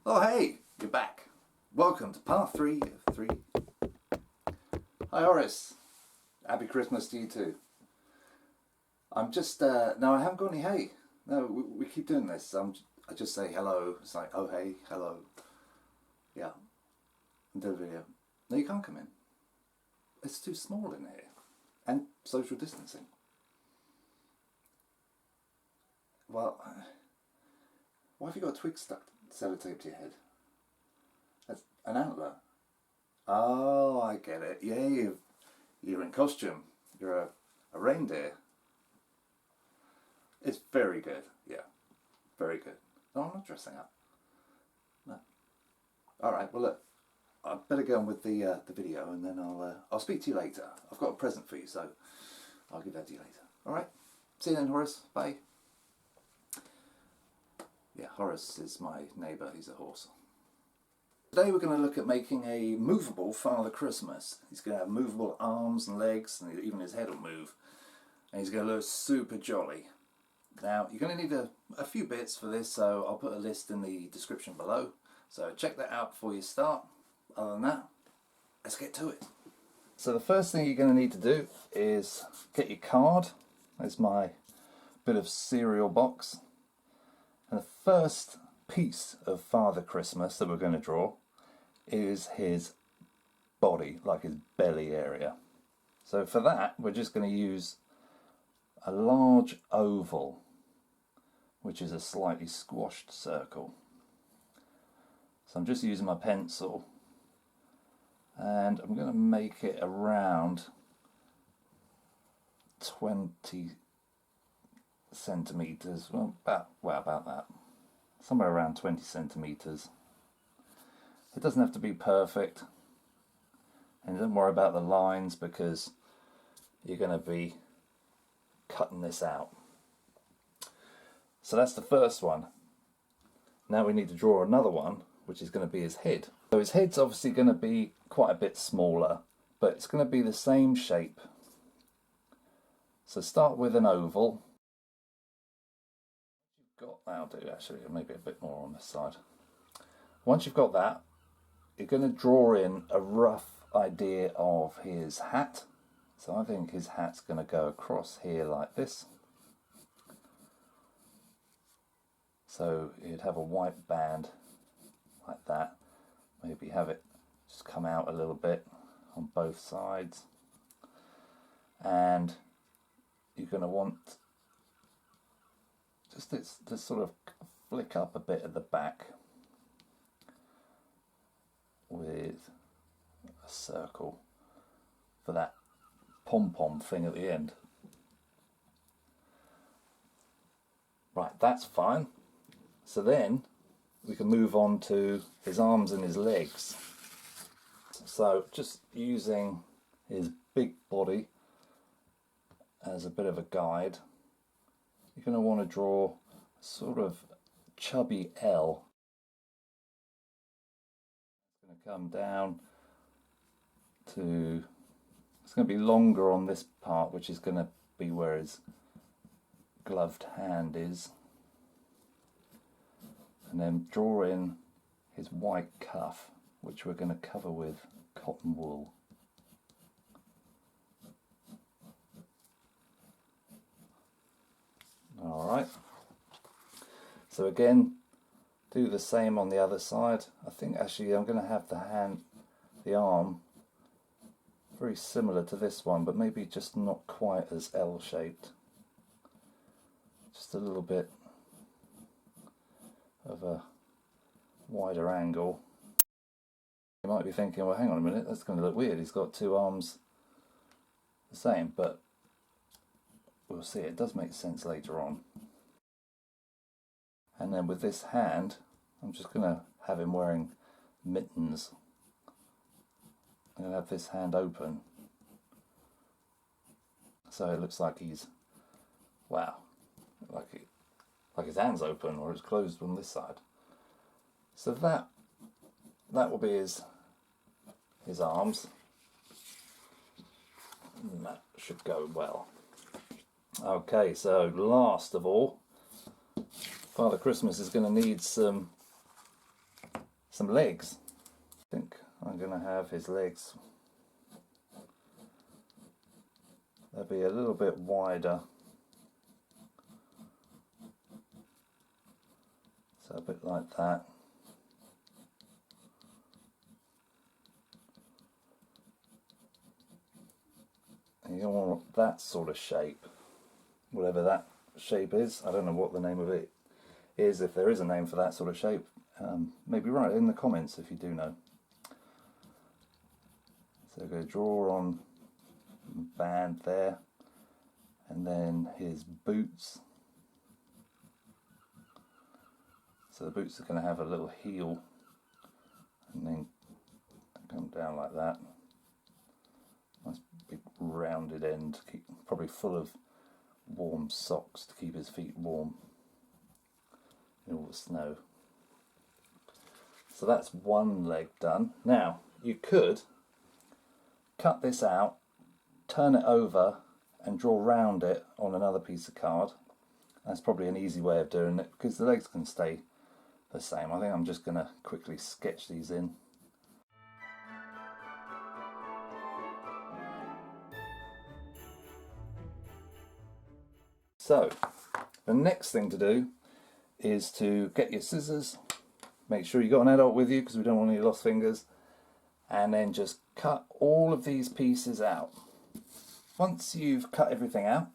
Oh hey, you're back. Welcome to part 3 of 3. Hi Horace. Happy Christmas to you too. I'm just, no I haven't got any hey. No, we keep doing this. I just say hello. It's like, oh hey, hello. Yeah. And do a video. No, you can't come in. It's too small in here. And social distancing. Well, why have you got a twig stuck sellotape to your head? That's an antler. Oh, I get it. Yeah, you're in costume. You're a reindeer. It's very good. Yeah, very good. No, I'm not dressing up. No. All right. Well, look, I better go on with the video, and then I'll speak to you later. I've got a present for you, so I'll give that to you later. All right. See you then, Horace. Bye. Yeah, Horace is my neighbour. He's a horse. Today we're going to look at making a movable Father Christmas. He's going to have movable arms and legs, and even his head will move. And he's going to look super jolly. Now, you're going to need a few bits for this, so I'll put a list in the description below. So check that out before you start. Other than that, let's get to it. So the first thing you're going to need to do is get your card. There's my bit of cereal box. And the first piece of Father Christmas that we're going to draw is his body, like his belly area. So for that, we're just going to use a large oval, which is a slightly squashed circle. So I'm just using my pencil, and I'm going to make it around 20 centimeters, about that, somewhere around 20 centimeters. It doesn't have to be perfect, and don't worry about the lines because you're going to be cutting this out. So that's the first one. Now we need to draw another one, which is going to be his head. So his head's obviously going to be quite a bit smaller, but it's going to be the same shape. So start with an oval. That'll do actually, maybe a bit more on this side. Once you've got that, you're going to draw in a rough idea of his hat. So I think his hat's going to go across here like this. So you'd have a white band like that. Maybe have it just come out a little bit on both sides. And you're going to want just to sort of flick up a bit at the back with a circle for that pom-pom thing at the end. Right, that's fine. So then we can move on to his arms and his legs. So just using his big body as a bit of a guide, you're going to want to draw a sort of chubby L. It's going to come down to, it's going to be longer on this part, which is going to be where his gloved hand is. And then draw in his white cuff, which we're going to cover with cotton wool. Alright, so again, do the same on the other side. I think actually I'm going to have the arm, very similar to this one, but maybe just not quite as L-shaped. Just a little bit of a wider angle. You might be thinking, well hang on a minute, that's going to look weird, he's got two arms the same, but we'll see, it does make sense later on. And then with this hand, I'm just going to have him wearing mittens. I'm going to have this hand open. So it looks like he's, wow, like his hand's open or it's closed on this side. So that will be his arms. And that should go well. Okay, so last of all, Father Christmas is going to need some some legs. I think I'm going to have his legs. They'll be a little bit wider. So a bit like that. And you don't want that sort of shape, whatever that shape is. I don't know what the name of it is, if there is a name for that sort of shape. Maybe write it in the comments if you do know. So go draw on the band there, and then his boots. So the boots are going to have a little heel and then come down like that. Nice big rounded end, probably full of warm socks to keep his feet warm in all the snow. So that's one leg done. Now you could cut this out, turn it over and draw round it on another piece of card. That's probably an easy way of doing it because the legs can stay the same. I think I'm just going to quickly sketch these in. So the next thing to do is to get your scissors, make sure you've got an adult with you because we don't want any lost fingers, and then just cut all of these pieces out. Once you've cut everything out,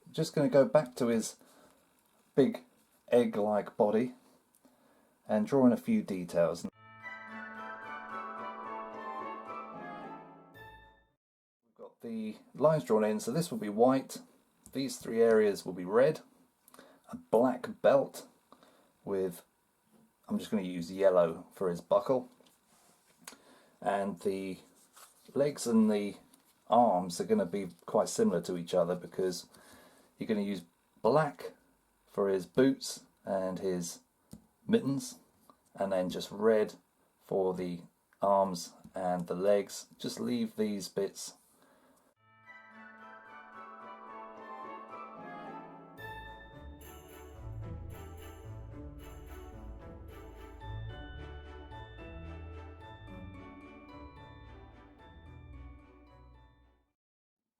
I'm just going to go back to his big egg-like body and draw in a few details. We've got the lines drawn in, so this will be white, these three areas will be red, a black belt with, I'm just going to use yellow for his buckle, and the legs and the arms are going to be quite similar to each other because you're going to use black for his boots and his mittens, and then just red for the arms and the legs. Just leave these bits.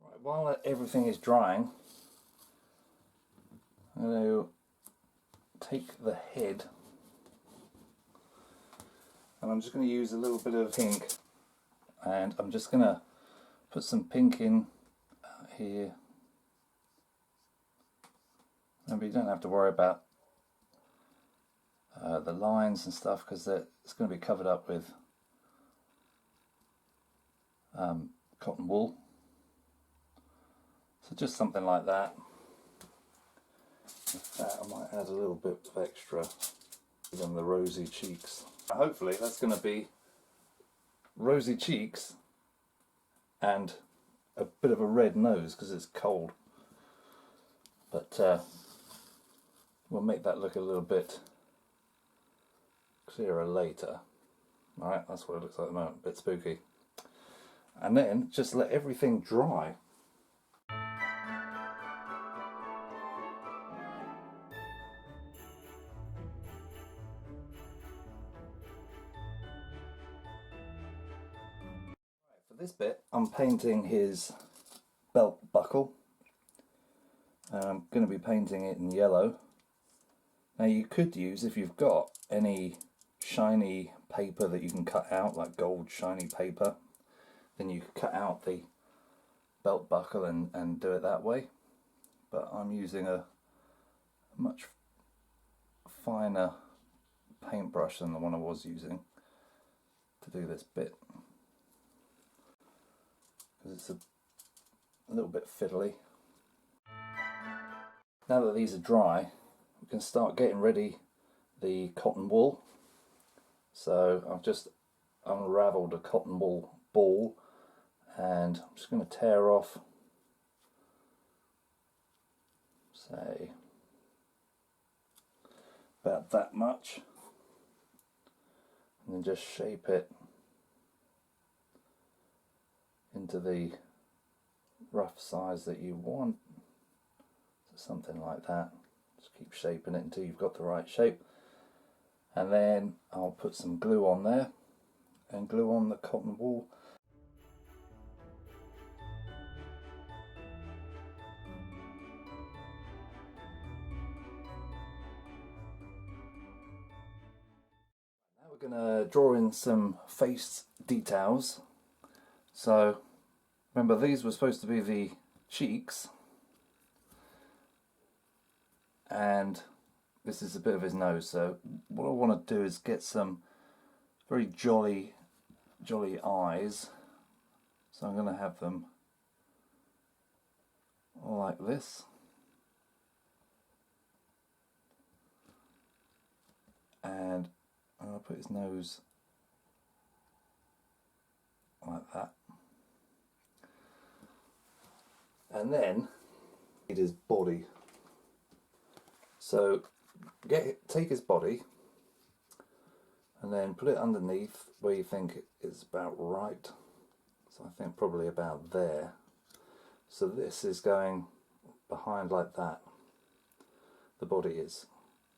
Right, while everything is drying, I'm going to take the head and I'm just going to use a little bit of pink, and I'm just going to put some pink in here. Maybe you don't have to worry about the lines and stuff because it's going to be covered up with cotton wool. So just something like that. With that I might add a little bit of extra than the rosy cheeks. Hopefully that's going to be rosy cheeks and a bit of a red nose because it's cold. But we'll make that look a little bit clearer later. Alright, that's what it looks like at the moment, a bit spooky. And then just let everything dry. For this bit, I'm painting his belt buckle. I'm going to be painting it in yellow. Now you could use, if you've got any shiny paper that you can cut out, like gold shiny paper, then you could cut out the belt buckle and do it that way. But I'm using a much finer paintbrush than the one I was using to do this bit, because it's a little bit fiddly. Now that these are dry, we can start getting ready the cotton wool. So I've just unravelled a cotton wool ball and I'm just going to tear off, say, about that much, and then just shape it into the rough size that you want. So something like that. Just keep shaping it until you've got the right shape. And then I'll put some glue on there and glue on the cotton wool. Now we're going to draw in some face details. So remember, these were supposed to be the cheeks, and this is a bit of his nose. So what I want to do is get some very jolly eyes. So I'm going to have them like this, and I'll put his nose like that, and then his body. So take his body and then put it underneath where you think it's about right. So I think probably about there. So this is going behind like that, the body is.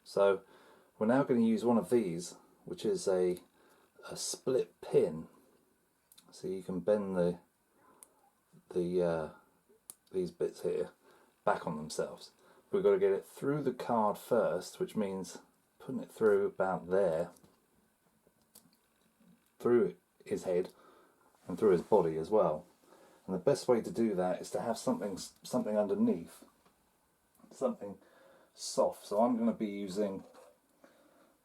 So we're now going to use one of these, which is a split pin. So you can bend these bits here back on themselves. We've got to get it through the card first, which means putting it through about there, through his head and through his body as well. And the best way to do that is to have something underneath, something soft. So I'm going to be using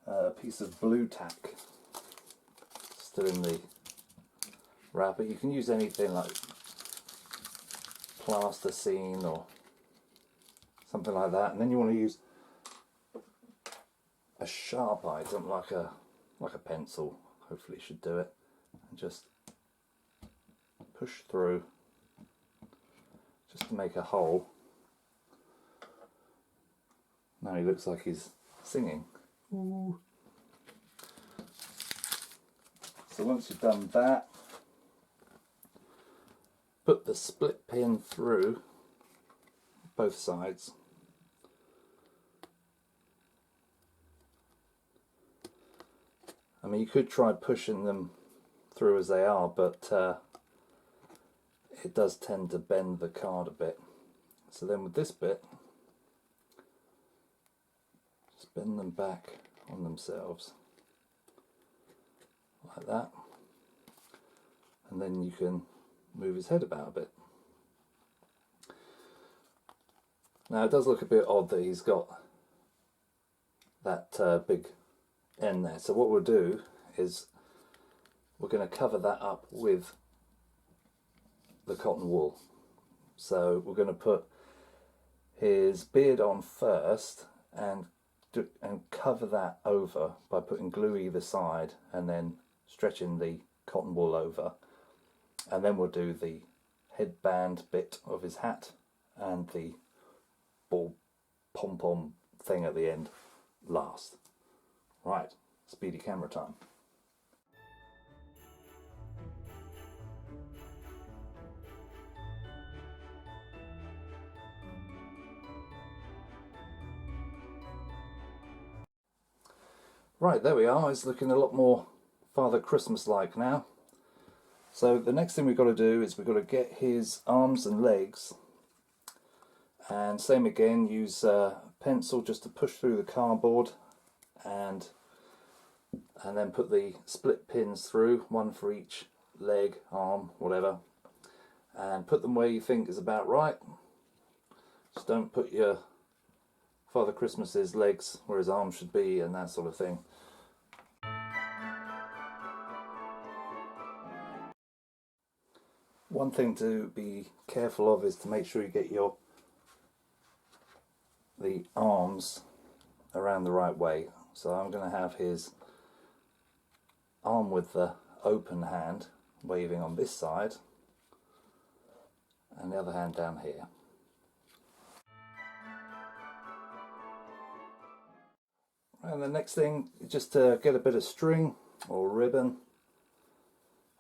a piece of blue tack still in the wrapper. You can use anything like plasticine or something like that, and then you want to use a sharp item like a pencil. Hopefully it should do it, and just push through just to make a hole. Now he looks like he's singing. Ooh. So once you've done that, put the split pin through both sides. I mean, you could try pushing them through as they are, but it does tend to bend the card a bit. So then with this bit, just bend them back on themselves like that, and then you can move his head about a bit. Now it does look a bit odd that he's got that big end there, so what we'll do is we're going to cover that up with the cotton wool. So we're going to put his beard on first and cover that over by putting glue either side and then stretching the cotton wool over, and then we'll do the headband bit of his hat and the ball pom-pom thing at the end last. Right, speedy camera time. Right, there we are. It's looking a lot more Father Christmas-like now. So the next thing we've got to do is we've got to get his arms and legs, and same again, use a pencil just to push through the cardboard, and then put the split pins through, one for each leg, arm, whatever, and put them where you think is about right. Just don't put your Father Christmas's legs where his arms should be and that sort of thing. One thing to be careful of is to make sure you get the arms around the right way. So I'm going to have his arm with the open hand waving on this side and the other hand down here. And the next thing is just to get a bit of string or ribbon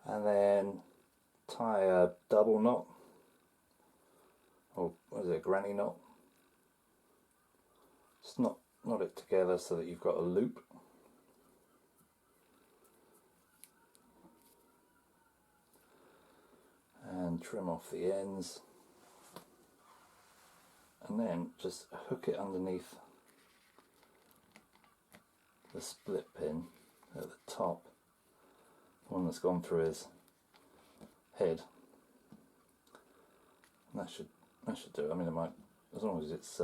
and then tie a double knot, or what is it, a granny knot. Just knot it together so that you've got a loop. trim off the ends, and then just hook it underneath the split pin at the top, the one that's gone through his head. And that should do it. I mean, it might, as long as it's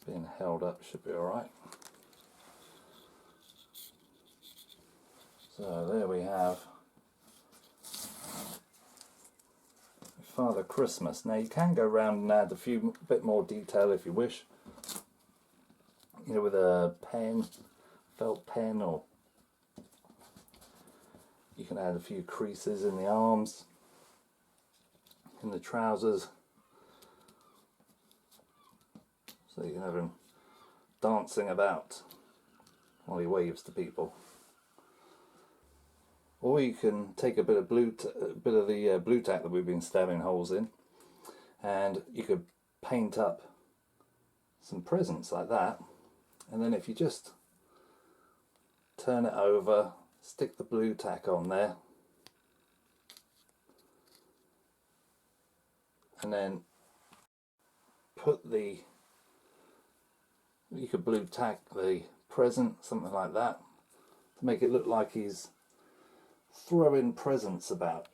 being held up, should be alright. So there we have Father Christmas. Now you can go around and add a bit more detail if you wish, you know, with a pen, felt pen, or you can add a few creases in the arms, in the trousers, so you can have him dancing about while he waves to people. Or you can take a bit of the blue tack that we've been stabbing holes in, and you could paint up some presents like that. And then if you just turn it over, stick the blue tack on there, and then you could blue tack the present, something like that, to make it look like he's throwing presents about.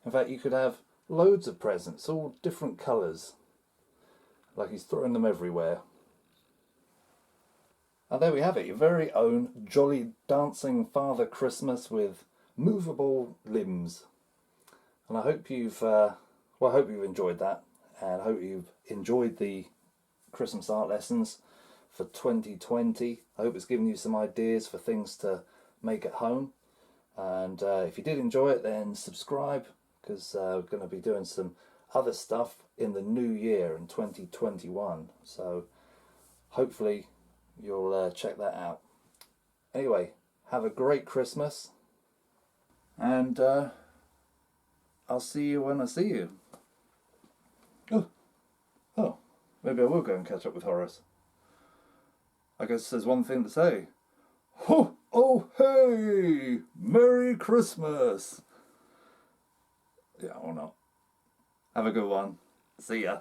In fact, you could have loads of presents, all different colours, like he's throwing them everywhere. And there we have it, your very own jolly dancing Father Christmas with movable limbs. And I hope you've enjoyed that, and I hope you've enjoyed the Christmas art lessons for 2020. I hope it's given you some ideas for things to make at home. And if you did enjoy it, then subscribe, because we're going to be doing some other stuff in the new year in 2021. So hopefully you'll check that out. Anyway, have a great Christmas, and I'll see you when I see you. Oh, maybe I will go and catch up with Horace. I guess there's one thing to say. Ho! Oh, hey! Merry Christmas! Yeah, or not. Have a good one. See ya.